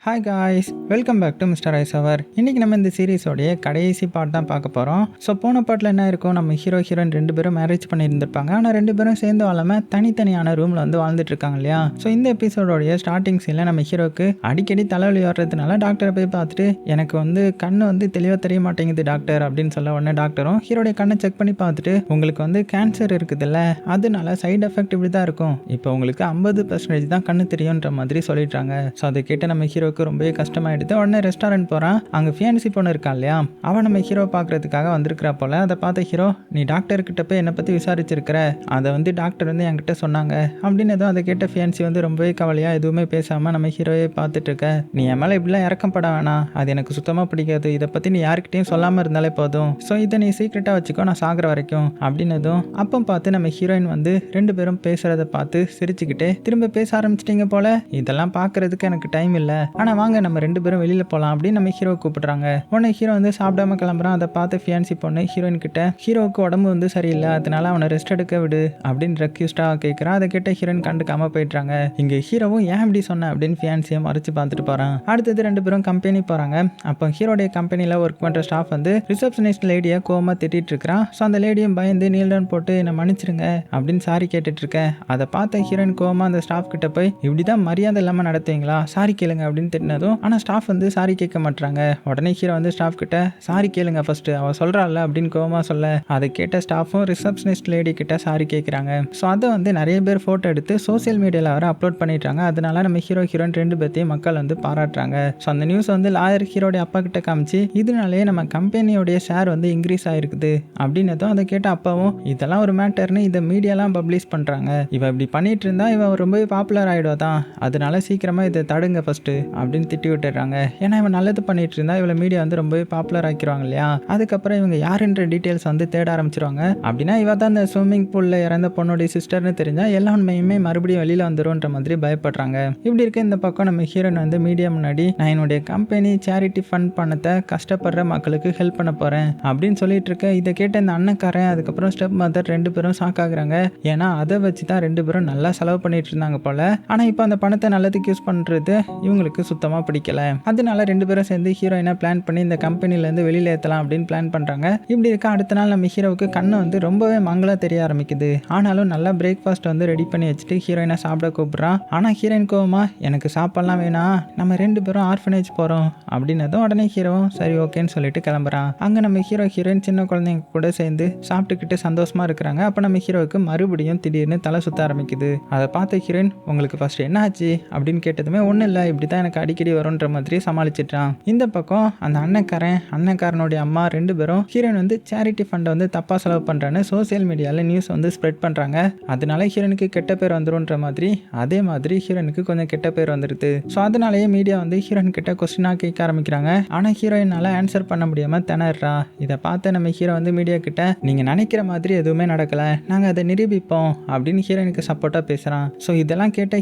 Hi guys, welcome back to Mr ஐசவர். இன்றைக்கி நம்ம இந்த சீரீஸோடைய கடைசி பார்ட் தான் பார்க்க போகிறோம். ஸோ போன பார்ட்டில் என்ன இருக்கும், நம்ம ஹீரோ ஹீரோயின் 2 பேரும் மேரேஜ் பண்ணியிருந்திருப்பாங்க. ஆனால் 2 பேரும் சேர்ந்து வாழாமல் தனித்தனியான ரூமில் வந்து வாழ்ந்துட்டு இருக்காங்க இல்லையா. ஸோ இந்த எபிசோடோடைய ஸ்டார்டிங் சீனில் நம்ம ஹீரோக்கு அடிக்கடி தலைவலி வர்றதுனால டாக்டரை போய் பார்த்துட்டு எனக்கு வந்து கண்ணு வந்து தெளிவாக தெரிய மாட்டேங்குது டாக்டர் அப்படின்னு சொல்ல உடனே டாக்டரும் ஹீரோடைய கண்ணை செக் பண்ணி பார்த்துட்டு உங்களுக்கு வந்து கேன்சர் இருக்குதுல்ல, அதனால சைடு எஃபெக்ட் இப்படி தான் இருக்கும், இப்போ உங்களுக்கு 50% தான் கண்ணு தெரியுன்ற மாதிரி சொல்லிடுறாங்க. ஸோ அதை கேட்டு நம்ம ஹீரோ ரொம்பவே கஷ்டமாயிடுது. உடனே ரெஸ்டாரண்ட் போறான். அங்க ஃபியான்சி பொண்ணு இருக்கா இல்லையா, அவன் நம்ம ஹீரோ பாக்குறதுக்காக வந்திருக்கிறா போல. அதை பார்த்த ஹீரோ, நீ டாக்டர் கிட்ட போய் என்னை பத்தி விசாரிச்சிருக்கிற, அதை வந்து டாக்டர் வந்து என்கிட்ட சொன்னாங்க அப்படின்னு அதை கேட்ட ஃபியான்சி வந்து ரொம்பவே கவலையா எதுவுமே பேசாம நம்ம ஹீரோவே பார்த்துட்டு இருக்க. நீ என் மேல இப்படிலாம் இறக்கப்பட வேணாம், அது எனக்கு சுத்தமா பிடிக்காது, இதை பத்தி நீ யாருக்கிட்டையும் சொல்லாம இருந்தாலே போதும், ஸோ இதை நீ சீக்கிரட்டா வச்சுக்கோ, நான் சாகுற வரைக்கும் அப்படின்னதும் அப்போ பார்த்து நம்ம ஹீரோயின் வந்து 2 பேரும் பேசுறத பார்த்து சிரிச்சுக்கிட்டே திரும்ப பேச ஆரம்பிச்சிட்டீங்க போல, இதெல்லாம் பாக்குறதுக்கு எனக்கு டைம் இல்லை, ஆனால் வாங்க நம்ம 2 பேரும் வெளியில போகலாம் அப்படின்னு நம்ம ஹீரோ கூப்பிடுறாங்க. உடனே ஹீரோ வந்து சாப்பிடாம கிளம்புறான். அதை பார்த்து ஃபியான்சி பொண்ணு ஹீரோயின் கிட்ட ஹீரோவுக்கு உடம்பு வந்து சரியில்லை, அதனால அவனை ரெஸ்ட் எடுக்க விடு அப்படின்னு ரெக்யூஸ்டா கேட்குறான். அதை கேட்ட ஹீரோயின் கண்டுக்காம போயிடுறாங்க. இங்க ஹீரோவும் ஏன் இப்படி சொன்ன அப்படின்னு ஃபியான்சியை மறைச்சு பார்த்துட்டு போறான். அடுத்தது 2 பேரும் கம்பெனி போறாங்க. அப்போ ஹீரோடைய கம்பெனியில் ஒர்க் பண்ற ஸ்டாஃப் வந்து ரிசப்ஷனிஸ்ட் லேடியை கோவமா திட்டிட்டு இருக்கிறான். ஸோ அந்த லேடியும் பயந்து நீல் டவுன் போட்டு என்னை மன்னிச்சிருங்க அப்படின்னு சாரி கேட்டுட்டு இருக்கேன். அதை பார்த்த ஹீரோயின் கோவமா அந்த ஸ்டாஃப் கிட்ட போய் இப்படிதான் மரியாதை இல்லாம நடத்துவீங்களா, சாரி கேளுங்க அப்படின்னு திட்டினதும் ஆனால் ஸ்டாஃப் வந்து சாரி கேட்க மாட்டாங்க. உடனே ஹீரோ வந்து ஸ்டாஃப் கிட்ட சாரி கேளுங்க ஃபர்ஸ்ட், அவ சொல்றாள் அப்படின்னு கோவமா சொல்ல, அதை கேட்ட ஸ்டாஃபும் ரிசப்ஷனிஸ்ட் லேடி கிட்ட சாரி கேட்குறாங்க. ஸோ அதை வந்து நிறைய பேர் ஃபோட்டோ எடுத்து சோசியல் மீடியாவில் வர அப்லோட் பண்ணிட்டாங்க. அதனால நம்ம ஹீரோ ஹீரோயின் 2 பேர்த்தையும் மக்கள் வந்து பாராட்டுறாங்க. ஸோ அந்த நியூஸ் வந்து லாயர் ஹீரோடைய அப்பா கிட்ட காமிச்சு இதனாலேயே நம்ம கம்பெனியோடைய ஷேர் வந்து இன்க்ரீஸ் ஆயிருக்குது அப்படின்னதும் அதை கேட்ட அப்பாவும் இதெல்லாம் ஒரு மேட்டர்னு இதை மீடியாலாம் பப்ளிஷ் பண்றாங்க, இவ இப்படி பண்ணிட்டு இருந்தா இவ ரொம்பவே பாப்புலர் ஆயிடுவாதான், அதனால சீக்கிரமா இதை தடுங்க ஃபர்ஸ்ட் அப்படின்னு திட்டி விட்டுறாங்க. ஏன்னா இவன் நல்லது பண்ணிட்டு இருந்தா இவளை மீடியா வந்து ரொம்பவே பாப்புலர் ஆக்கிடுவாங்க இல்லையா. அதுக்கப்புறம் இவங்க யாருன்ற டீட்டெயில்ஸ் வந்து தேட ஆரம்பிச்சிருவாங்க. அப்படின்னா இவ தான் இந்த ஸ்விம்மிங் பூல்ல இறந்த பொண்ணுடைய சிஸ்டர்னு தெரிஞ்சா எல்லா உண்மையுமே மறுபடியும் வெளியில வந்துரும்ன்ற மாதிரி பயப்படுறாங்க. இப்படி இருக்க இந்த பக்கம் நம்ம ஹீரோயின் வந்து மீடியா முன்னாடி நான் என்னுடைய கம்பெனி சேரிட்டி ஃபண்ட் பணத்தை கஷ்டப்படுற மக்களுக்கு ஹெல்ப் பண்ண போறேன் அப்படின்னு சொல்லிட்டு இருக்க. இதை கேட்ட இந்த அண்ணக்காரன் அதுக்கப்புறம் ஸ்டெப் மதர் 2 பேரும் ஷாக் ஆகுறாங்க. ஏன்னா அதை வச்சு தான் 2 பேரும் நல்லா செலவு பண்ணிட்டு இருந்தாங்க போல. ஆனா இப்போ அந்த பணத்தை நல்லதுக்கு யூஸ் பண்றது இவங்களுக்கு சுத்தமா பிடிக்கல. அதனால 2 பேரும் சேர்ந்து ஹீரோயினை பிளான் பண்ணி இந்த கம்பெனில இருந்து வெளியில ஏற்றலாம் அப்படின்னு பிளான் பண்றாங்க. இப்படி இருக்க அடுத்த நாள் நம்ம ஹீரோவுக்கு கண்ணு வந்து ரொம்பவே மங்களா தெரிய ஆரம்பிக்குது. ஆனாலும் நல்லா பிரேக்ஃபாஸ்ட் வந்து ரெடி பண்ணி வச்சுட்டு ஹீரோயினை சாப்பிட கூப்பிடுறான். ஆனா ஹீரோயின் கோவமா எனக்கு சாப்பாடுலாம் வேணாம், நம்ம 2 பேரும் ஆர்ஃபனேஜ் போறோம் அப்படின்னதும் உடனே ஹீரோவும் சரி ஓகேன்னு சொல்லிட்டு கிளம்புறான். அங்க நம்ம ஹீரோ ஹீரோயின் சின்ன குழந்தைங்க கூட சேர்ந்து சாப்பிட்டுக்கிட்டு சந்தோஷமா இருக்கிறாங்க. அப்ப நம்ம ஹீரோவுக்கு மறுபடியும் திடீர்னு தலை சுத்த ஆரம்பிக்குது. அதை பார்த்த ஹீரோயின் உங்களுக்கு ஃபர்ஸ்ட் என்ன ஆச்சு அப்படின்னு கேட்டதுமே ஒன்றும் இல்லை, இப்படிதான் எனக்கு அடிக்கடி வரும்ன்ற மாதிரி சமாளிச்சிட்டான். இந்த பக்கம் அந்த அண்ணக்காரனுடைய அம்மா 2 பேரும் ஹீரோயின் வந்து சேரிட்டி ஃபண்டை வந்து தப்பா செலவு பண்றான்னு சோசியல் மீடியால நியூஸ் வந்து ஸ்ப்ரெட் பண்றாங்க. அதனால ஹீரோனுக்கு கெட்ட பேர் வந்துரும்ன்ற மாதிரி அதே மாதிரி ஹீரோனுக்கு கொஞ்சம் கெட்ட பேர் வந்துருது. ஸோ அதனாலேயே மீடியா வந்து ஹீரோயின் கிட்ட கொஸ்டினா கேட்க ஆரம்பிக்கிறாங்க. ஆனா ஹீரோயினால ஆன்சர் பண்ண முடியாம திணறா. இதை பார்த்து நம்ம ஹீரோ வந்து மீடியா கிட்ட நீங்க நினைக்கிற மாதிரி எதுவுமே நடக்கல, நாங்க அதை நிரூபிப்போம் அப்படின்னு ஹீரோயினுக்கு சப்போர்ட்டா பேசுறான். ஸோ இதெல்லாம் கேட்ட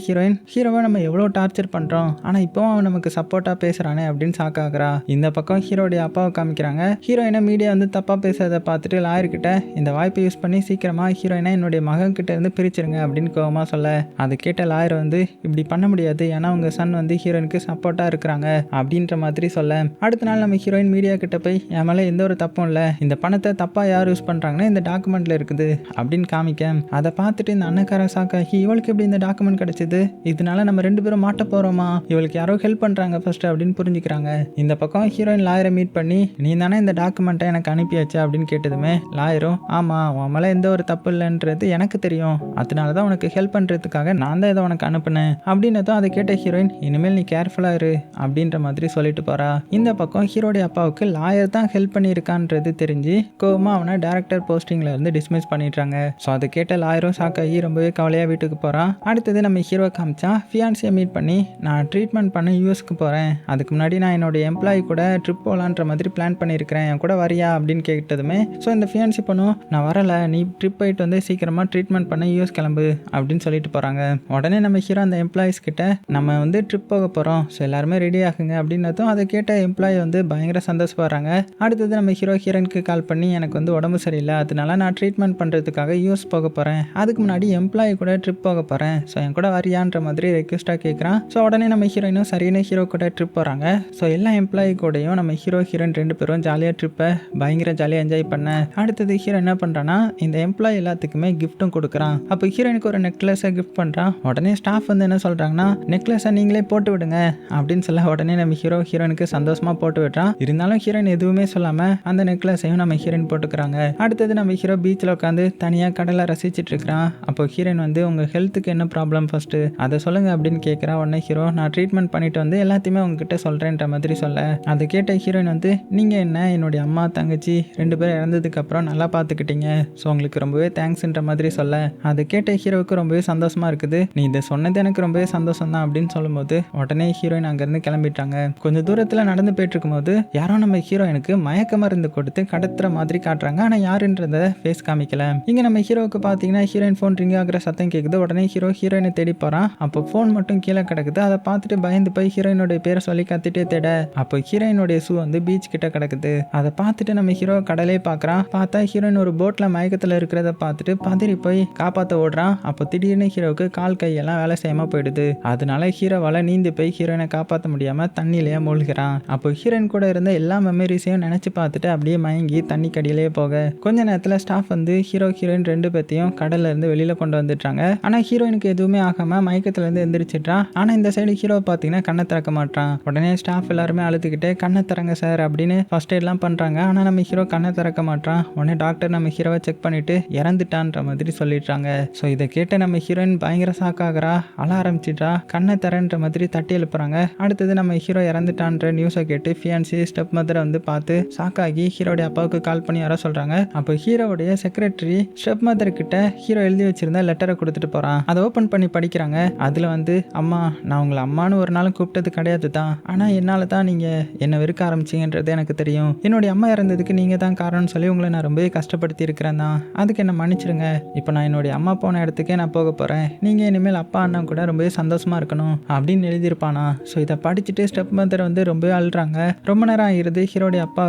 ஹீரோவை நம்ம எவ்வளோ டார்ச்சர் பண்றோம், ஆனா இப்போ அவன் நமக்கு சப்போர்ட்டா பேசுறானே அப்படின்னு ஷாக் ஆகுறா. இந்த பக்கம் ஹீரோடைய அப்பாவை காமிக்கிறாங்க. ஹீரோயினை மீடியா வந்து தப்பா பேசுறதை பார்த்துட்டு லாயர் கிட்ட இந்த வாய்ப்பை யூஸ் பண்ணி சீக்கிரமா ஹீரோயினை என்னுடைய மகன் கிட்ட இருந்து பிரிச்சிருங்க அப்படின்னு கோவமா சொல்ல, அதை கேட்ட லாயர் வந்து இப்படி பண்ண முடியாது, ஏன்னா உங்க சன் வந்து ஹீரோயினுக்கு சப்போர்ட்டா இருக்கிறாங்க அப்படின்ற மாதிரி சொல்ல, அடுத்த நாள் நம்ம ஹீரோயின் மீடியா கிட்ட போய் என் மேல எந்த ஒரு தப்பும் இல்லை, இந்த பணத்தை தப்பா யார் யூஸ் பண்றாங்கன்னா இந்த டாக்குமெண்ட்ல இருக்குது அப்படின்னு காமிக்க, அதை பார்த்துட்டு இந்த அண்ணக்கார சாக்காகி இவளுக்கு எப்படி இந்த டாக்குமெண்ட் கிடைச்சது, இதனால நம்ம 2 பேரும் மாட்ட போறோமா, இவளுக்கு யாரோ ஹெல்ப் பண்றாங்க ஃபர்ஸ்ட் அப்படின்னு புரிஞ்சுக்கிறாங்க. இந்த பக்கம் ஹீரோயின் லாயரை மீட் பண்ணி நீ தானே இந்த டாக்குமெண்ட்டை எனக்கு அனுப்பியாச்சு அப்படின்னு கேட்டதுமே லாயரும் ஆமா உன் மேல எந்த ஒரு தப்பு இல்லைன்றது எனக்கு தெரியும், அதனாலதான் உனக்கு ஹெல்ப் பண்றதுக்காக நான் தான் இதை உனக்கு அனுப்புனேன் அப்படின்னதும் அதை கேட்ட ஹீரோயின் இனிமேல் நீ கேர்ஃபுல்லா இரு அப்படின்ற மாதிரி சொல்லிட்டு போறா. இந்த பக்கம் ஹீரோடைய அப்பாவுக்கு லாயர் தான் ஹெல்ப் பண்ணியிருக்கான்றது தெரிஞ்சு கோவமா அவனை டைரக்டர் போஸ்டிங்ல இருந்து டிஸ்மிஸ் பண்ணிடுறாங்க. ஸோ அதை கேட்ட லாயரும் சாக்காகி ரொம்பவே கவலையா வீட்டுக்கு போறான். அடுத்தது நம்ம ஹீரோ காமிச்சா ஃபியான்சியை மீட் பண்ணி நான் ட்ரீட்மெண்ட் பண்ண யூஎஸ்க்கு போகிறேன், அதுக்கு முன்னாடி நான் என்னோட எம்ப்ளாயி கூட ட்ரிப் போகலான்ற மாதிரி பிளான் பண்ணியிருக்கிறேன், என் கூட வரியா அப்படின்னு கேட்டதுமே ஸோ இந்த ஃபியான்சி பண்ணும் நான் வரலை, நீ ட்ரிப் போயிட்டு வந்து சீக்கிரமாக ட்ரீட்மெண்ட் பண்ண யூஎஸ் கிளம்பு அப்படின்னு சொல்லிட்டு போகிறாங்க. உடனே நம்ம ஹீரோ அந்த எம்ப்ளாயிஸ் கிட்ட நம்ம வந்து ட்ரிப் போக போகிறோம், ஸோ எல்லாருமே ரெடி ஆகுங்க அப்படின்னதும் அதை கேட்ட எம்ப்ளாயி வந்து பயங்கர சந்தோஷப்படுறாங்க. அடுத்தது நம்ம ஹீரோயினுக்கு கால் பண்ணி எனக்கு வந்து உடம்பு சரியில்லை, அதனால நான் ட்ரீட்மெண்ட் பண்ணுறதுக்காக யூஎஸ் போக போகிறேன், அதுக்கு முன்னாடி எம்ப்ளாயி கூட ட்ரிப் போக போகிறேன், ஸோ என் கூட வரியான்ற மாதிரி ரெக்வெஸ்ட்டாக கேட்குறான். ஸோ உடனே நம்ம ஹீரோயினும் சரின்னு ஹீரோ கூட ட்ரிப் போகிறாங்க. ஸோ எல்லா எம்ப்ளாயி கூடயும் நம்ம ஹீரோ ஹீரோயின் 2 பேரும் ஜாலியாக ட்ரிப்பை பயங்கர ஜாலியாக என்ஜாய் பண்ண அடுத்தது ஹீரோ என்ன பண்ணுறான்னா இந்த எம்ப்ளாயி எல்லாத்துக்குமே கிஃப்ட்டும் கொடுக்குறான். அப்போ ஹீரோயினுக்கு ஒரு நெக்லஸை கிஃப்ட் பண்ணுறான். உடனே ஸ்டாஃப் வந்து என்ன சொல்கிறாங்கன்னா நெக்லஸை நீங்களே போட்டு விடுங்க அப்படின்னு சொல்ல உடனே நம்ம ஹீரோ ஹீரோயினுக்கு சந்தோஷமாக போட்டு விடுறான். இருந்தாலும் ஹீரோயின் எதுவுமே சொல்லாமல் அந்த நெக்லஸையும் நம்ம ஹீரோயின் போட்டுக்கிறாங்க. அடுத்தது நம்ம ஹீரோ பீச்சில் உட்காந்து தனியாக கடலை ரசிச்சுட்டு இருக்கிறான். அப்போ ஹீரோயின் வந்து உங்கள் ஹெல்த்துக்கு என்ன ப்ராப்ளம் ஃபர்ஸ்ட்டு அதை சொல்லுங்க அப்படின்னு கேட்குறா. உடனே ஹீரோ நான் ட்ரீட்மெண்ட் பண்ணிட்டு வந்து எல்லாத்தையுமே உங்ககிட்ட சொல்கிறேன்ற மாதிரி சொல்ல அதை கேட்ட ஹீரோயின் வந்து நீங்கள் என்ன என்னுடைய அம்மா தங்கச்சி 2 பேரும் இறந்ததுக்கு அப்புறம் நல்லா பார்த்துக்கிட்டீங்க, ஸோ உங்களுக்கு ரொம்பவே தேங்க்ஸ்ன்ற மாதிரி சொல்ல அதை கேட்ட ஹீரோவுக்கு ரொம்பவே சந்தோஷமா இருக்குது. நீ இதை சொன்னது எனக்கு ரொம்பவே சந்தோஷம் தான் அப்படின்னு சொல்லும்போது உடனே ஹீரோயின் அங்கேருந்து கிளம்பிட்டாங்க. கொஞ்சம் தூரத்தில் நடந்து போயிட்டு இருக்கும்போது யாரோ நம்ம ஹீரோயினுக்கு மயக்க மருந்து கொடுத்து கடத்துற மாதிரி காட்டுறாங்க. ஆனால் யாருன்றத ஃபேஸ் காமிக்கல. இங்கே நம்ம ஹீரோவுக்கு பார்த்தீங்கன்னா ஹீரோயின் ஃபோன் ரிங் ஆகிற சத்தம் கேட்குது. உடனே ஹீரோயினை தேடி போகிறான். அப்போ ஃபோன் மட்டும் கீழே கிடக்குது. அதை பார்த்துட்டு பயந்து போய் ஹீரோயினுடைய பேரை சொல்லி கத்திட்டே தேட அப்போ ஹீரோயினுடைய ஷூ வந்து பீச் கிட்ட கிடக்குது. அதை பார்த்துட்டு நம்ம ஹீரோ கடலே பார்க்குறான். பார்த்தா ஹீரோயின் ஒரு போட்டில் மயக்கத்தில் இருக்கிறத பார்த்துட்டு பதறி போய் காப்பாற்ற ஓடுறான். அப்போ திடீர்னு ஹீரோவுக்கு கால் கையெல்லாம் வேலை செய்யாமல் போயிடுது. அதனால ஹீரோவால் நீந்தி போய் ஹீரோயினை காப்பாற்ற முடியாமல் தண்ணியிலேயே மூழ்கிறான். அப்போ ஹீரோயின் கூட இருந்த எல்லா மெமரிஸையும் நினச்சி பார்த்துட்டு அப்படியே மயங்கி தண்ணி கடியிலேயே போக கொஞ்ச நேரத்தில் ஸ்டாஃப் வந்து ஹீரோயின் 2 பேர்த்தையும் கடல்ல இருந்து வெளியில் கொண்டு வந்துட்டாங்க. ஆனால் ஹீரோயினுக்கு எதுவுமே ஆகாமல் மயக்கத்துலேருந்து எந்திரிச்சிட்றான். ஆனால் இந்த சைடு ஹீரோ பார்த்தீங்கன்னா கண்ணை திறக்க மாட்டான். உடனே ஸ்டாஃப் எல்லாருமே அழுதுகிட்டே கண்ணை திறங்க சார் அப்படின்னு ஃபர்ஸ்ட் எய்ட்லாம் பண்ணுறாங்க. ஆனால் நம்ம ஹீரோ கண்ணை திறக்க மாட்டான். உடனே டாக்டர் நம்ம ஹீரோவை செக் பண்ணிட்டு இறந்துட்டான்ற மாதிரி சொல்லிடுறாங்க. ஸோ இதை கேட்ட நம்ம ஹீரோயின் பயங்கர ஷாக்காகிறா, அழ ஆரம்பிச்சிட்றா. கண்ணை திறன்ற மாதிரி தட்டி எழுப்புறாங்க. அடுத்தது நம்ம ஹீரோ இறந்துட்டான்ற நியூஸை கேட்டு ஃபியான்சி ஸ்டெப் மதரை வந்து பார்த்து ஷாக்காகி ஹீரோடைய அப்பாவுக்கு கால் பண்ணி வர சொல்கிறாங்க. அப்போ ஹீரோவுடைய செக்ரட்டரி ஸ்டெப் மதர் கிட்ட ஹீரோ எழுதி வச்சிருந்த லெட்டரை கொடுத்துட்டு போகிறான். அதை ஓப்பன் பண்ணி படிக்கிறாங்க. அதில் வந்து அம்மா நான் உங்களை அம்மானு ஒரு நாள் கூப்பிட்டது கிடையாது தான், ஆனால் என்னால் தான் நீங்கள் என்னை வெறுக்க ஆரம்பிச்சிங்கன்றது எனக்கு தெரியும். என்னுடைய அம்மா இறந்ததுக்கு நீங்கள் தான் காரணம்னு சொல்லி உங்களை நான் ரொம்பவே கஷ்டப்படுத்தி இருக்கிறேன் தான், அதுக்கு என்னை மன்னிச்சிடுங்க. இப்போ நான் என்னுடைய அம்மா போன இடத்துக்கே நான் போக போகிறேன். நீங்கள் இனிமேல் அப்பா அண்ணா கூட ரொம்பவே சந்தோஷமாக இருக்கணும் அப்படின்னு எழுதியிருப்பானா. ஸோ இதை படிச்சுட்டு ஸ்டெப் மதர் வந்து ரொம்பவே அழுறாங்க. ரொம்ப நேரம் ஆகிருது. ஹீரோடைய அப்பா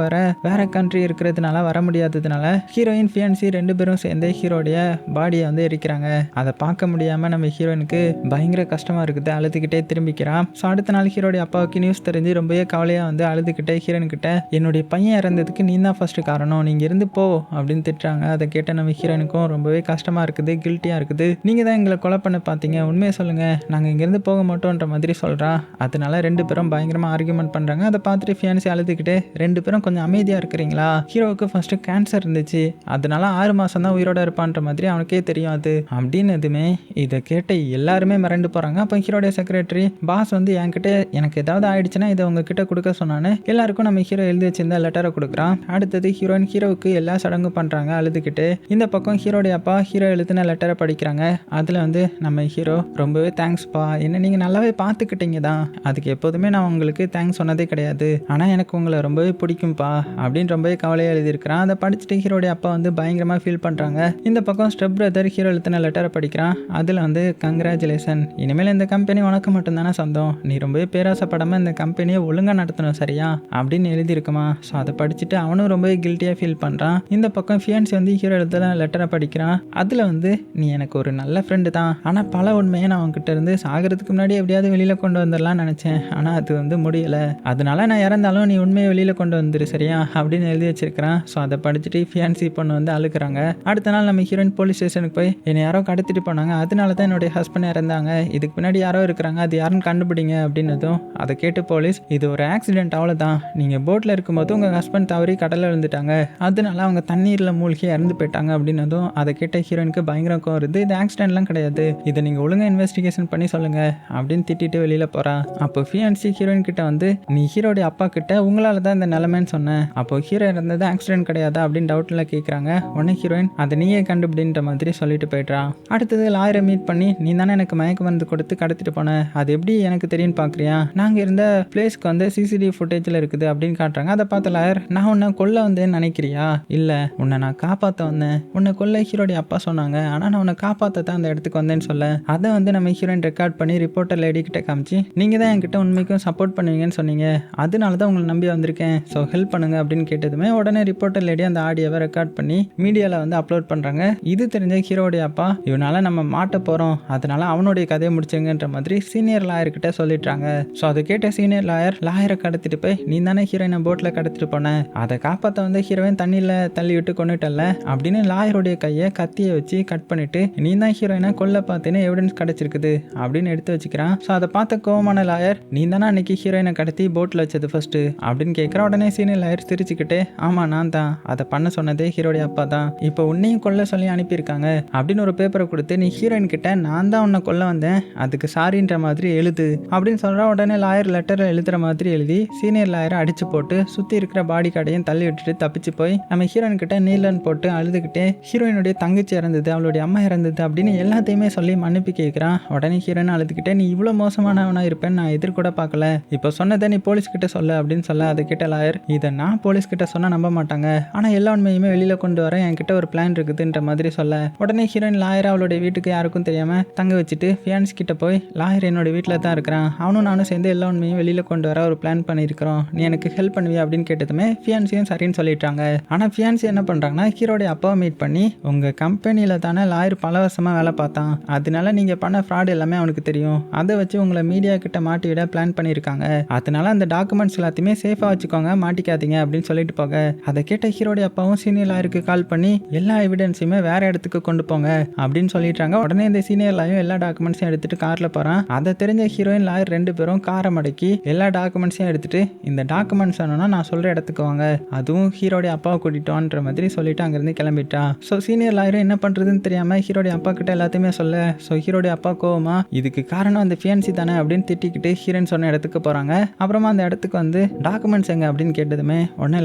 வேற கண்ட்ரி இருக்கிறதுனால வர முடியாததுனால ஹீரோயின் ஃபியான்சி 2 பேரும் சேர்ந்து ஹீரோடைய பாடியை வந்து எரிக்கிறாங்க. அதை பார்க்க முடியாமல் நம்ம ஹீரோயினுக்கு பயங்கர கஷ்டமாக இருக்குது. அழுதுகிட்டே திரும்பிக்கிறான். ஸோ அடுத்த நாள் ஹீரோடைய அப்பாவுக்கு நியூஸ் தெரிஞ்சு ரொம்பவே கவலையாக வந்து அழுதுகிட்டே ஹீரோயின் கிட்ட என்னுடைய பையன் இறந்ததுக்கு நீ தான் ஃபர்ஸ்ட் காரணம், நீங்கள் இருந்து போ அப்படின்னு திட்டுறாங்க. அதை கேட்ட நம்ம ஹீரோயினுக்கும் ரொம்பவே கஷ்டமாக இருக்குது, கில்ட்டியாக இருக்குது. நீங்கள் தான் எங்களை கொலை பண்ண பார்த்தீங்க, உண்மையை சொல்லுங்கள், நாங்கள் இங்கேருந்து போக மாட்டோன்ற மாதிரி சொல்கிறான். அதனால 2 பேரும் பயங்கரமாக ஆர்கியூமெண்ட் பண்ணுறாங்க. அதை பார்த்துட்டு ஃபியான்சி அழுதுகிட்டே 2 பேரும் கொஞ்சம் அமைதியாக இருக்கிறீங்களா, ஹீரோவுக்கு ஃபர்ஸ்ட் கேன்சர் இருந்துச்சு, அதனால 6 மாதம் தான் உயிரோட இருப்பான்ற மாதிரி அவனுக்கே தெரியும் அது அப்படின்னதுமே இதை கேட்ட எல்லாருமே மிரண்டு போகிறாங்க. அப்போ ஹீரோடைய செக்ரட்டரி பாஸ் வந்து என்கிட்ட எனக்கு ஏதாவது ஆயிடுச்சுன்னா இதை உங்ககிட்ட கொடுக்க சொன்னான்னு எல்லாருக்கும் நம்ம ஹீரோ எழுதி வச்சிருந்த லெட்டரை கொடுக்குறான். அடுத்தது ஹீரோயின் ஹீரோவுக்கு எல்லா சடங்கும் பண்ணுறாங்க அழுதுகிட்டு. இந்த பக்கம் ஹீரோடைய அப்பா ஹீரோ எழுதின லெட்டரை படிக்கிறாங்க. அதில் வந்து நம்ம ஹீரோ ரொம்பவே தேங்க்ஸ்ப்பா, என்ன நீங்கள் நல்லாவே பார்த்துக்கிட்டீங்க தான், அதுக்கு எப்போதுமே நான் உங்களுக்கு தேங்க்ஸ் சொன்னதே கிடையாது, ஆனால் எனக்கு உங்களை ரொம்பவே பிடிக்கும்பா அப்படின்னு ரொம்பவே கவலையாக எழுதியிருக்கிறான். அதை படிச்சுட்டு ஹீரோடைய அப்பா வந்து பயங்கரமாக ஃபீல் பண்ணுறாங்க. இந்த பக்கம் ஸ்டெப் பிரதர் ஹீரோ எழுதின லெட்டரை படிக்கிறான். அதில் வந்து கங்க்ராச்சுலேஷன், இனிமேல் இந்த கம்பெனி உனக்கு மட்டும்தானே சொந்தம், நீ ரொம்பவே பேராசப்படாமல் இந்த கம்பெனியை ஒழுங்காக நடத்தணும் சரியா அப்படின்னு எழுதியிருக்குமா. ஸோ அதை படிச்சுட்டு அவனும் ரொம்பவே கில்ட்டியாக ஃபீல் பண்ணுறான். இந்த பக்கம் ஃபியான்சி வந்து ஹீரோ எழுதின லெட்டரை படிக்கிறான். அதில் வந்து நீ எனக்கு ஒரு நல்ல ஃப்ரெண்டு தான், ஆனால் பல உண்மையை நான் அவங்ககிட்ட இருந்து சாகிறதுக்கு முன்னாடி எப்படியாவது வெளியில் கொண்டு வந்துடலாம்னு நினச்சேன், ஆனால் அது வந்து முடியலை, அதனால நான் இறந்தாலும் நீ உண்மையை வெளியில் கொண்டு வந்துரு சரியா அப்படின்னு எழுதி வச்சிருக்கிறான். ஸோ அதை படிச்சுட்டு ஃபியான்சி பொண்ணு வந்து அழுக்குறாங்க. அடுத்த நாள் நம்ம ஹீரோயின் போலீஸ் ஸ்டேஷனுக்கு போய் என்னை யாரோ கடத்திட்டு போனாங்க, அதனால தான் என்னுடைய ஹஸ்பண்ட் இறந்தாங்க, இதுக்கு பின்னாடி யாரோ இருக்கிறாங்க, அது யாருன்னு கண்டுபிடிங்க அப்படின்னதும் அதை கேட்டு போலீஸ் இது ஒரு ஆக்சிடென்ட் அவ்வளோதான், நீங்கள் போட்டில் இருக்கும்போது உங்கள் ஹஸ்பண்ட் தவறி கடலில் விழுந்துட்டாங்க, அதனால அவங்க தண்ணீரில் மூழ்கி இறந்து போயிட்டாங்க அப்படின்னதும் அதை கேட்ட ஹீரோயினுக்கு பயங்கரம் வருது. இது ஆக்சிடென்ட்லாம் கிடையாது, இதை நீங்கள் ஒழுங்காக இன்வெஸ்டிகேஷன் பண்ணி சொல்லுங்க அப்படின்னு திட்டிட்டு வெளியில் போகிறான். அப்போ ஃபியான்சி ஹீரோயின் கிட்ட வந்து நீ ஹீரோடைய அப்பா கிட்ட உங்களால் தான் இந்த நிலைமைன்னு சொன்னேன், அப்போ ஹீரோ இருந்தது ஆக்சிடென்ட் கிடையாதா அப்படின்னு டவுட்டில் கேட்குறாங்க. உடனே ஹீரோயின் அதை நீயே கண்டுபிடின்ற மாதிரி சொல்லிட்டு போய்ட்றான். அடுத்தது லாயரை மீட் பண்ணி நீ தானே எனக்கு மயக்க மருந்து கொடுத்து கடத்திட்டு போனேன், அது எப்படி எனக்கு தெரியும்னு பார்க்குறியா, நாங்கள் இருந்த பிளேஸ்க்கு வந்து சிசிடிவி ஃபுட்டேஜில் இருக்குது அப்படின்னு காட்டுறாங்க. அதை பார்த்த லாயர் நான் உன்னை கொல்ல வந்தேன்னு நினைக்கிறியா, இல்லை உன்னை நான் காப்பாற்ற வந்தேன், உன்னை கொல்ல ஹீரோடைய அப்பா சொன்னாங்க, ஆனால் நான் உன்னை காப்பாற்ற தான் அந்த இடத்துக்கு வந்தேன்னு சொல்ல அதை வந்து நம்ம ஹீரோயின் ரெக்கார்ட் பண்ணி ரிப்போர்ட்டர் லேடி கிட்ட காமிச்சு நீங்கள் தான் என்கிட்ட உண்மைக்கும் சப்போர்ட் பண்ணுவீங்கன்னு சொன்னீங்க, அதனால தான் உங்களை நம்பி வந்திருக்கேன், ஸோ ஹெல்ப் பண்ணுங்க அப்படின்னு கேட்டதுமே உடனே ரிப்போர்ட்டர் லேடி அந்த ஆடியோவை ரெக்கார்ட் பண்ணி மீடியாவில் வந்து அப்லோட் பண்ணுறாங்க. இது தெரிஞ்ச ஹீரோடைய அப்பா இவனால நம்ம மாட்ட போகிறோம், அதனால அவனுடைய கதையை முடிச்சுங்கன்ற மாதிரி சீனியர் லாயர்கிட்ட சொல்லிடுறாங்க. ஸோ அதை கேட்ட சீனியர் லாயரை கடத்திட்டு போய் நீ தானே ஹீரோயினை போட்டில் கடத்திட்டு போன, அதை காப்பாற்ற வந்து ஹீரோயின் தண்ணியில் தள்ளி விட்டு கொண்டுட்டல அப்படின்னு லாயருடைய கையை கத்தியை வச்சு கட் பண்ணிட்டு நீ தான் ஹீரோயினை கொல்ல பார்த்தேன்னு எவிடன்ஸ் கிடைச்சிருக்குது அப்படின்னு எடுத்து வச்சுக்கிறான். ஸோ அதை பார்த்த கோவமான லாயர் நீ தானே அன்னைக்கு ஹீரோயினை கடத்தி போட்டில் வச்சது ஃபர்ஸ்ட் அப்படின்னு கேட்குற. உடனே சீனியர் லாயர் சிரிச்சுக்கிட்டு ஆமாம் நான் தான், அதை பண்ண சொன்னதே ஹீரோடைய அப்பா தான், இப்போ உன்னையும் கொல்ல சொல்லி அனுப்பியிருக்காங்க அப்படின்னு ஒரு பேப்பரை கொடுத்து நீ ஹீரோயின் கிட்ட நான் தான் உன்னை கொல்ல வந்தேன் அதுக்கு சாரின்ற மாதிரி எழுது அப்படின்னு சொல்ற. உடனே லாயர் லெட்டரை எழுதுற மாதிரி எழுதி சீனியர் லாயரை அடிச்சு போட்டு சுற்றி இருக்கிற பாடி கார்டையும் தள்ளி விட்டுட்டு தப்பிச்சு போய் நம்ம ஹீரோயின் கிட்ட நீலன் போட்டு அழுதுகிட்டே ஹீரோயினுடைய தங்கச்சி இறந்தது அவளுடைய அம்மா இறந்தது அப்படின்னு எல்லாத்தையுமே சொல்லி மன்னிப்பு கேட்குறான். உடனே ஹீரோயின் அழுதுகிட்டே நீ இவ்வளோ மோசமானவனா இருப்பேன்னு நான் எதிர்கூட பார்க்கல, இப்போ சொன்னதை நீ போலீஸ் கிட்ட சொல்ல அப்படின்னு சொல்ல. அதை கிட்ட லாயர் இதை நான் போலீஸ் கிட்ட சொன்னா நம்ப மாட்டாங்க, ஆனால் எல்லா உண்மையுமே வெளியில கொண்டு வர என்கிட்ட ஒரு பிளான் இருக்குதுன்ற மாதிரி சொல்ல. உடனே ஹீரோயின் லாயர் அவளுடைய வீட்டுக்கு யாருக்கும் தெரியாம தங்க வச்சுட்டு ஃபியான்ஸ் கிட்ட போய் லாயர் என்னோட வீட்டில் தான் இருக்கிறான், அவனும் நானும் சேர்ந்து எல்லா உண்மையும் வெளியில கொண்டு வர ஒரு பிளான் பண்ணியிருக்கிறோம், நீ எனக்கு ஹெல்ப் பண்ணுவியா அப்படின்னு கேட்டதுமே ஃபியான்ஸையும் சரின்னு சொல்லிட்டாங்க. ஆனால் ஃபியான்ஸி என்ன பண்ணுறாங்கன்னா ஹீரோடைய அப்பாவை மீட் பண்ணி உங்கள் கம்பெனியில் தானே லாயர் பல வருஷமாக வேலை பார்த்தான், அதனால நீங்கள் பண்ண ஃப்ராட் எல்லாமே அவனுக்கு தெரியும், அதை வச்சு உங்களை மீடியா கிட்ட மாட்டிவிட பிளான் பண்ணியிருக்காங்க, அதனால அந்த டாக்குமெண்ட்ஸ் எல்லாத்தையுமே சேஃபாக வச்சுக்கோங்க மாட்டிக்காதீங்க அப்படின்னு சொல்லிட்டு போக. அதை கேட்ட ஹீரோடைய அப்பாவும் சீனியர் லாயருக்கு கால் பண்ணி எல்லா எவிடன்ஸையுமே வேற இடத்துக்கு கொண்டு போங்க அப்படின்னு சொல்லிட்டாங்க. உடனே இந்த சீனியர் லாயும் எல்லா டாக்குமெண்ட்ஸையும் எடுத்துட்டு காரில் போகிறான். அதை தெரிஞ்ச ஹீரோயின் லாயர் ரெண்டு பேரும் காரை மடக்கி எல்லா டாக்குமெண்ட்ஸையும் எடுத்துட்டு இந்த டாக்குமெண்ட்ஸ் வேணும்னா நான் சொல்கிற இடத்துக்கு வாங்க, அதுவும் ஹீரோடைய அப்பாவை கூட்டிட்டோன்ற மாதிரி சொல்லிட்டு அங்கேருந்து கிளம்பிட்டா. ஸோ சீனியர் லாயரும் என்ன பண்ணுறதுன்னு தெரியாமல் ஹீரோடைய அப்பா கிட்ட எல்லாத்தையுமே சொல்ல. ஸோ ஹீரோடைய அப்பா கோவமா இதுக்கு காரணம் அந்த ஃபியான்சி தானே அப்படின்னு திட்டிக்கிட்டு ஹீரோயின் சொன்ன இடத்துக்கு போகிறாங்க. அப்புறமா அந்த இடத்துக்கு வந்து டாக்குமெண்ட்ஸ் எங்க அப்படின்னு கேட்டதுமே உடனே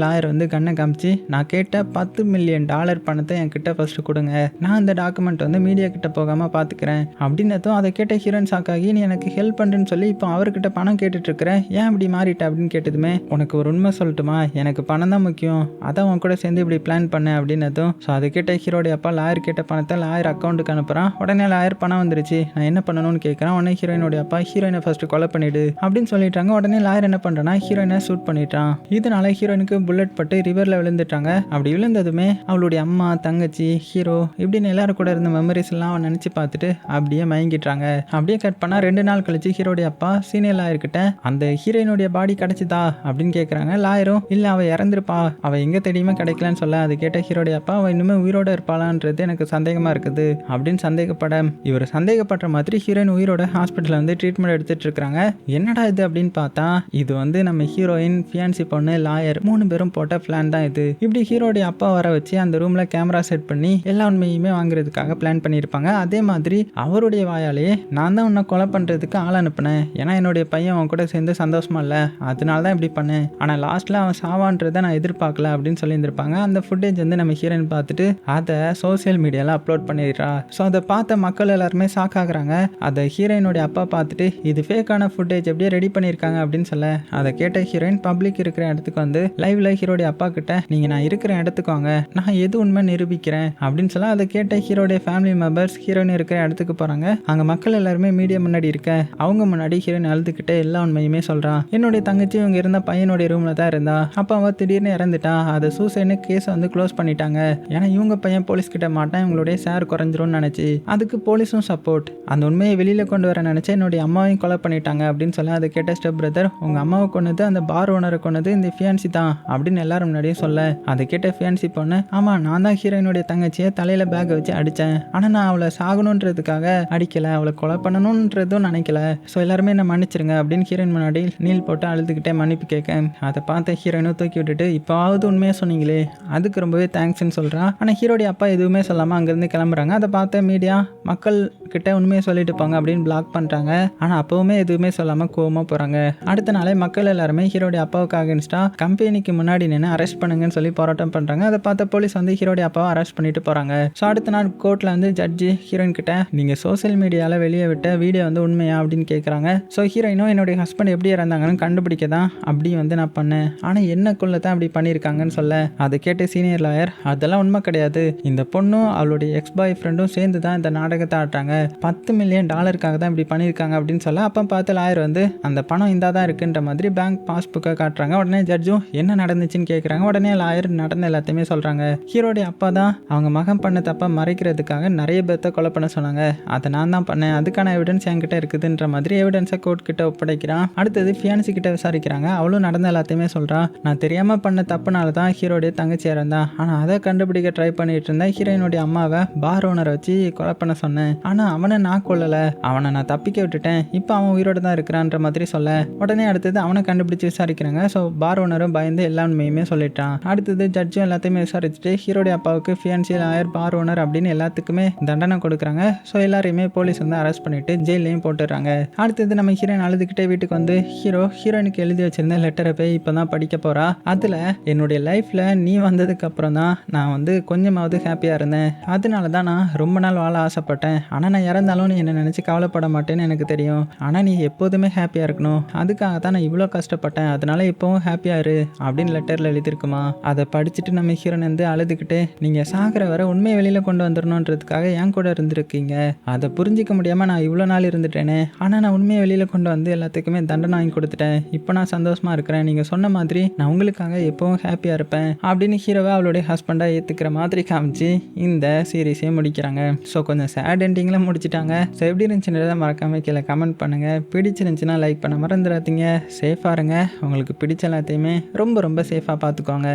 லாயர் வந்து கண்ணை காமிச்சு நான் கேட்ட $10 மில்லியன் பணத்தை என்கிட்ட ஃபர்ஸ்ட் கொடுங்க, நான் அந்த டாக்குமெண்ட் வந்து மீடியா கிட்ட போகாமல் பார்த்துக்கிறேன் அப்படின்னதும் அதை கேட்ட ஹீரோயின் சாக்காகி நீ எனக்கு ஹெல்ப் பண்ணுறேன்னு சொல்லி இப்போ அவர்கிட்ட பணம் கேட்டுட்டு இருக்கிறேன், ஏன் இப்படி மாறிட்ட அப்படின்னு கேட்டதுமே உனக்கு ஒரு உண்மை சொல்லட்டுமா, எனக்கு பணம் தான் முக்கியம், அதான் உன் கூட சேர்ந்து இப்படி பிளான் பண்ணேன் அப்படின்னதும். ஸோ அதை கேட்ட ஹீரோடைய அப்பா லாயர் கேட்ட பணத்தை லாயர் அக்கௌண்ட்டுக்கு அனுப்புகிறான். உடனே லாயர் பணம் வந்துருச்சு, நான் என்ன பண்ணணும்னு கேட்குறான். உடனே ஹீரோயினுடைய அப்பா ஹீரோயினை ஃபர்ஸ்ட் கொலை பண்ணிடு அப்படின்னு சொல்லிட்டாங்க. உடனே லாயர் என்ன பண்ணுறான்னா ஹீரோயினை ஷூட் பண்ணிட்டான். இதனால ஹீரோயினுக்கு புல்லட் பட்டு ரிவரில் விழுந்துட்டாங்க. அப்படி விழுந்ததுமே அவளுடைய அம்மா தங்கச்சி ஹீரோ இப்படின்னு எல்லாரும் கூட இருந்த மெமரிஸ் எல்லாம் அவன் நினச்சி பார்த்துட்டு அப்படியே மயங்கிட்டாங்க. அப்படியே கட் பண்ணால் 2 நாள் கழிச்சு ஹீரோடைய அப்பா சீனியர் லாயர்கிட்ட அந்த ஹீரோயினுடைய பாடி கிடைச்சிதா அப்படின்னு கேட்குறாங்க. லாயரும் இல்லை அவள் இறந்துருப்பா, அவள் எங்கே தெரியுமா கிடைக்கலன்னு சொல்ல. அது கேட்ட ஹீரோடைய அப்பா அவள் இன்னுமே உயிரோட இருப்பாளான்றது எனக்கு சந்தேகமாக இருக்குது அப்படின்னு சந்தேகப்பட இவர் சந்தேகப்படுற மாதிரி ஹீரோயின் உயிரோட ஹாஸ்பிட்டலில் வந்து ட்ரீட்மெண்ட் எடுத்துட்டு இருக்காங்க. என்னடா இது அப்படின்னு பார்த்தா இது வந்து நம்ம ஹீரோயின் ஃபியான்சி பொண்ணு லாயர் 3 பேரும் போட்ட பிளான் தான் இது. இப்படி ஹீரோடைய அப்பா வர வச்சு அந்த ரூம்ல கேமரா செட் பண்ணி எல்லா உண்மையுமே வாங்குறதுக்காக பிளான் பண்ணியிருப்பாங்க. அதே மாதிரி அவருடைய வாயாலேயே நான் தான் உன்னை கொலை பண்ணுறதுக்கு ஆள் அனுப்பினேன், ஏன்னா என்னுடைய பையன் அவன் கூட சேர்ந்து சந்தோஷமா இல்லை, அதனால தான் இப்படி பண்ணேன், ஆனால் லாஸ்ட்டில் அவன் சாவான்றதை நான் எதிர்பார்க்கல அப்படின்னு சொல்லியிருந்திருப்பாங்க. அந்த ஃபுட்டேஜ் வந்து நம்ம ஹீரோயின் பார்த்துட்டு அதை சோசியல் மீடியாவில் அப்லோட் பண்ணிடுறா. ஸோ அதை பார்த்த மக்கள் எல்லாருமே ஷாக் ஆகுறாங்க. அதை ஹீரோயினுடைய அப்பா பார்த்துட்டு இது ஃபேக்கான ஃபுட்டேஜ் எப்படியே ரெடி பண்ணியிருக்காங்க அப்படின்னு சொல்ல. அதை கேட்ட ஹீரோயின் பப்ளிக் இருக்கிற இடத்துக்கு வந்து லைவ்ல ஹீரோடைய அப்பா கிட்ட நீங்க நான் இருக்கிற இடத்துக்கு வாங்க, நான் எது உண்மை நிரூபிக்கிறேன் அப்படின்னு சொல்ல. அதை கேட்ட ஹீரோடைய ஃபேமிலி மெம்பர்ஸ் ஹீரோயின் இருக்கிற இடத்துக்கு போறாங்க. அங்க மக்கள் எல்லாருமே மீடியா முன்னாடி இருக்க அவங்க முன்னாடி ஹீரோயின் அழுதுகிட்டே எல்லா உண்மையுமே சொல்றான். என்னுடைய தங்கச்சி இவங்க இருந்த பையனுடைய ரூம்ல தான் இருந்தா, அப்ப அவ திடீர்னு இறந்துட்டா, அதை சூசைட்னு கேஸ் வந்து க்ளோஸ் பண்ணிட்டாங்க, ஏன்னா இவங்க பையன் போலீஸ் கிட்ட மாட்டான் இவங்களுடைய ஷேர் குறைஞ்சிரும்னு நினைச்சு அதுக்கு போலீஸும் சப்போர்ட், அந்த உண்மையை வெளியில கொண்டு வர நினைச்சு என்னுடைய அம்மாவையும் கொலை பண்ணிட்டாங்க அப்படின்னு சொல்ல. அதை கேட்ட ஸ்டெப் பிரதர் உங்க அம்மாவை கொன்னது அந்த பார் ஓனரை கொன்னது இந்த ஃபியான்சி தான் அப்படின்னு எல்லாரும் முன்னாடியும் சொல்ல. அதை கேட்ட ஃபியான்சி பொண்ணு ஆமா நான் தான் ஹீரோயினுடைய தங்கச்சியை தலையில பேக் வச்சு அடிச்சேன், ஆனா நான் அவளை சாகணுன்றதுக்காக அடிக்கல, அவளை கொலை பண்ணணும்ன்றதும் நினைக்கல, ஸோ எல்லாருமே என்ன மன்னிச்சிருங்க அப்படின்னு ஹீரோயின் முன்னாடி நீல் போட்டு அழுதுகிட்டே மன்னிப்பு கேட்க. அதை பார்த்த ஹீரோயினும் தூக்கி விட்டுட்டு இப்போவாவது உண்மையாக சொன்னீங்களே அதுக்கு ரொம்பவே தேங்க்ஸ்ன்னு சொல்றான். ஆனால் ஹீரோடைய அப்பா எதுவுமே சொல்லாமல் அங்கேருந்து கிளம்புறாங்க. அதை பார்த்த மீடியா மக்கள் கிட்ட உண்மையை சொல்லிட்டு போங்க அப்படின்னு பிளாக் பண்ணுறாங்க. ஆனால் அப்போவுமே எதுவுமே சொல்லாமல் கோவமாக போகிறாங்க. அடுத்த நாளே மக்கள் எல்லாருமே ஹீரோடைய அப்பாவுக்கு அகேன்ஸ்டா கம்பெனிக்கு முன்னாடி நின்று அரெஸ்ட் பண்ணுங்கன்னு சொல்லி போராட்டம் பண்ணுறாங்க. அதை பார்த்த போலீஸ் வந்து ஹீரோடைய அப்பாவை அரெஸ்ட் பண்ணிட்டு போகிறாங்க. ஸோ அடுத்த நாள் கோர்ட்டில் வந்து ஜட்ஜி ஹீரோயின் கிட்ட நீங்கள் சோசியல் மீடியாவில் வெளியே விட்ட வீடியோ வந்து உண்மையா அப்படின்னு கேட்குறாங்க. ஸோ ஹீரோயினும் என்னுடைய ஹஸ்பண்ட் எப்படி இறந்தாங்கன்னு கண்டுபிடிக்க தான் அப்படி வந்து நான் பண்ணேன், ஆனால் என்னக்குள்ள தான் அப்படி பண்ணியிருக்காங்கன்னு சொல்ல. அதை கேட்டு சீனியர் லாயர் அதெல்லாம் உண்மை கிடையாது, இந்த பொண்ணும் அவளுடைய எக்ஸ் பாய் ஃப்ரெண்டும் சேர்ந்து தான் இந்த நாடகத்தை ஆடுறாங்க, $10 மில்லியன் தான் இப்படி பண்ணியிருக்காங்க அப்படின்னு சொல்ல. அப்போ பார்த்து லாயர் வந்து அந்த பணம் இந்தா தான் இருக்குன்ற மாதிரி பேங்க் பாஸ்புக்கை காட்டுறாங்க. உடனே ஜட்ஜும் என்ன நடந்துச்சுன்னு கேட்குறாங்க. உடனே லாயர் நடந்த எல்லாத்தையுமே சொல்கிறாங்க. ஹீரோடைய அப்பா தான் அவங்க மகன் பண்ண தப்ப மறைக்கிறதுக்காக நிறைய பேர்த்த கொலை பண்ண சொன்னாங்க, அதை நான் தான் பண்ணேன், அதுக்கான எவிடன்ஸ் என்கிட்ட இருக்குதுன்ற மாதிரி எவிடன்ஸை கோர்ட் கிட்ட ஒப்படைக்கிறான். அடுத்தது ஃபியான்சி கிட்ட விசாரிக்கிறாங்க. அவளும் நடந்த எல்லாத்தையுமே சொல்றான். நான் தெரியாம பண்ண தப்புனால தான் ஹீரோடைய தங்கச்சி இறந்தான். ஆனா அதை கண்டுபிடிக்க ட்ரை பண்ணிட்டு இருந்தேன். ஹீரோயினுடைய அம்மாவை பார் ஓனரை வச்சு கொலை பண்ண சொன்னேன். ஆனா அவனை நான் கொல்லல, அவனை நான் தப்பிக்க விட்டுட்டேன். இப்போ அவன் உயிரோட தான் இருக்கிறான்ற மாதிரி சொல்ல உடனே அடுத்தது அவனை கண்டுபிடிச்சு விசாரிக்கிறாங்க. ஸோ பார் ஓனரும் பயந்து எல்லா உண்மையுமே சொல்லிட்டான். அடுத்தது ஜட்ஜும் எல்லாத்தையுமே விசாரிச்சுட்டு ஹீரோடைய அப்பாவுக்கு ஃபியான்சி, லாயர், பார் ஓனர் அப்படின்னு எல்லாத்துக்குமே தண்டனை கொடுக்குறாங்க. ஸோ எல்லாரையுமே போலீஸ் வந்து அரெஸ்ட் பண்ணிட்டு ஜெயிலையும் போட்டுடுறாங்க. அடுத்தது நம்ம ஹீரோயின் அழுதுகிட்டே வீட்டுக்கு வந்து ஹீரோயினுக்கு எழுதி வச்சிருந்த லெட்டரை போய் இப்போதான் படிக்க போறா. அதுல என்னுடைய லைஃப்ல நீ வந்ததுக்கு அப்புறம் தான் நான் வந்து கொஞ்சமாவது ஹாப்பியா இருந்தேன். அதனால தான் நான் ரொம்ப நாள் வாழ ஆசைப்பட்டேன். ஆனா நான் இறந்தாலும் நீ என்ன நினைச்சு கவலைப்பட மாட்டேன்னு எனக்கு தெரியும். ஆனா நீ எப்போதுமே ஹாப்பியா இருக்கணும், அதுக்காக தான் நான் இவ்வளோ கஷ்டப்பட்டேன். அதனால இப்போவும் ஹாப்பியா இரு அப்படின்னு லெட்டர்ல எழுதியிருக்குமா. அதை படிச்சுட்டு நம்ம ஹீரோயின் வந்து அழுதுகிட்டு நீங்க சாகிற வரை உண்மையை வெளியில கொண்டு வந்துடணுன்றதுக்காக என் கூட இருந்திருக்கீங்க. அதை புரிஞ்சிக்க முடியாம நான் இவ்வளோ நாள் இருந்துட்டேனே. ஆனா நான் உண்மையை வெளியில கொண்டு வந்து எல்லாத்துக்குமே தண்டனை வாங்கி கொடுத்துட்டேன். இப்போ நான் சந்தோஷமா இருக்கிறேன். நீங்க சொன்ன மாதிரி நான் உங்களுக்காக எப்பவும் ஹாப்பியா இருப்பேன் அப்படின்னு ஹீரோவை அவளுடைய ஹஸ்பண்டா ஏத்துக்கிற மாதிரி காமிச்சு இந்த சீரீஸையும் முடிக்கிறாங்க. ஸோ கொஞ்சம் சேட் எண்டிங்ல முடிச்சிட்டாங்க. ஸோ எப்படி இருந்துச்சுன்றதை மறக்காம கீழே கமெண்ட் பண்ணுங்க. பிடிச்சிருந்துச்சுன்னா லைக் பண்ண மறந்துடாதீங்க. சேஃபா இருங்க. உங்களுக்கு பிடிச்ச எல்லாத்தையுமே ரொம்ப ரொம்ப சேஃபா பார்த்துக்கோங்க.